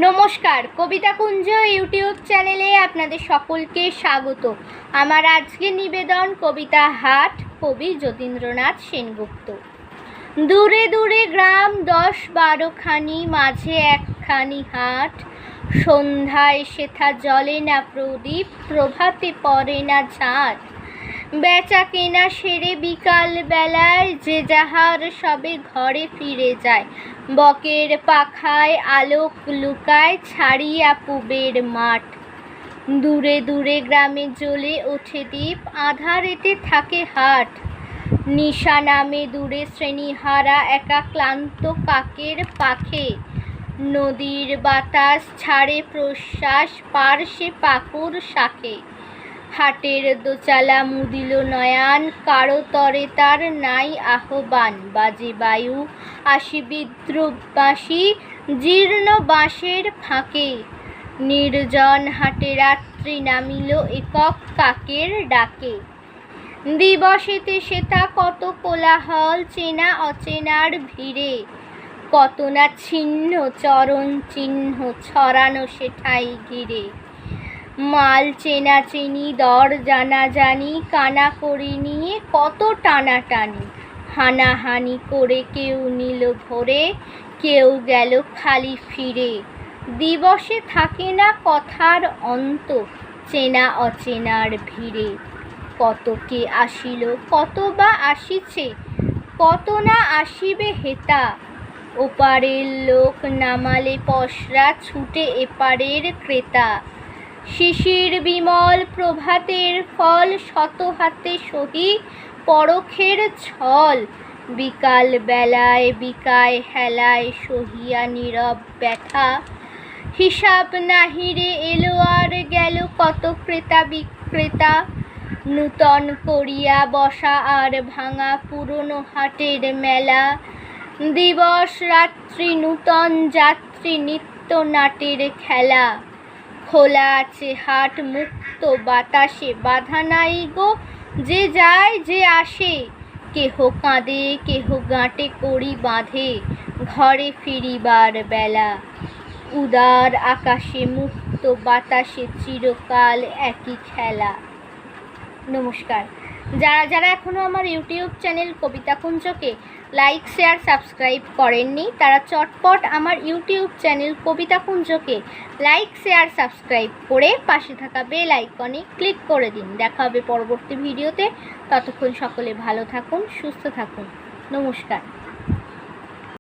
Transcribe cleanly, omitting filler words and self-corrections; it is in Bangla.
নমস্কার, কবিতা কুঞ্জ ইউটিউব চ্যানেলে আপনাদের সকলকে স্বাগত। আমার আজকের নিবেদন কবিতা হাট, কবি যতীন্দ্রনাথ সেনগুপ্ত। দূরে দূরে গ্রাম 10-12খানি, মাঝে একখানি হাট। সন্ধ্যায় সেথা জ্বলে না প্রদীপ, প্রভাতে পড়ে না ঝাঁট। বেচা কেনা সেরে বিকাল বেলায় যে যাহার সবে ঘরে ফিরে যায়। বকের পাখায় আলোক লুকায়, ছাড়িয়া পুবের মাঠ। দূরে দূরে গ্রামে জ্বলে ওঠে দ্বীপ, আঁধারেতে থাকে হাট। নিশা নামে দূরে শ্রেণীহারা একা ক্লান্ত কাকের পাখে। নদীর বাতাস ছাড়ে প্রশ্বাস, পার্শ্বে পাকুর শাখে। হাটের দোচালা মুদিল নয়ান, কারো তরে তার নাই আহ্বান। বাজে বায়ু আসি বিদ্রুপবাসী, জীর্ণ বাঁশের ফাঁকে। নির্জন হাটে রাত্রি নামিল একক কাকের ডাকে। দিবসেতে সেথা কত কোলাহল, চেনা অচেনার ভিড়ে। কত না ছিন্ন চরণ চিহ্ন ছড়ানো সেঠাই ঘিরে। মাল চেনাচেনি, দর জানাজানি, কানা করে নিয়ে কত টানাটানি। হানাহানি করে কেউ নিল ভরে, কেউ গেল খালি ফিরে। দিবসে থাকে না কথার অন্ত, চেনা অচেনার ভিড়ে। কত কে আসিল, কত বা আসিছে, কত না আসিবে হেতা। ওপারের লোক নামালে পসরা, ছুটে এপারের ক্রেতা। শিশির বিমল প্রভাতের ফল, শত হাতে সহি পরখের ছল। বিকাল বেলায় বিকায় হেলায়, সহিয়া নীরব ব্যথা। হিসাব নাহিরে এলো আর গেল, কত ক্রেতা বিক্রেতা। নূতন করিয়া বসা আর ভাঙা, পুরনো হাটের মেলা। দিবস রাত্রি নূতন যাত্রী, নিত্য নাটের খেলা। খোলা আছে হাট, মুক্ত বাতাসে, বাধা নাই গো যে যায় যে আসে। কেহ কাঁদে, কেহ গাঁটে কড়ি বাঁধে, ঘরে ফিরিবার বেলা। উদার আকাশে, মুক্ত বাতাসে, চিরকাল একই খেলা। নমস্কার। যারা যারা এখনও আমার ইউটিউব চ্যানেল কবিতা কুঞ্জকে লাইক, শেয়ার, সাবস্ক্রাইব করেননি, তারা চটপট আমার ইউটিউব চ্যানেল কবিতা কুঞ্জকে লাইক, শেয়ার, সাবস্ক্রাইব করে পাশে থাকা বেল আইকনে ক্লিক করে দিন। দেখা হবে পরবর্তী ভিডিওতে। ততক্ষণ সকলে ভালো থাকুন, সুস্থ থাকুন। নমস্কার।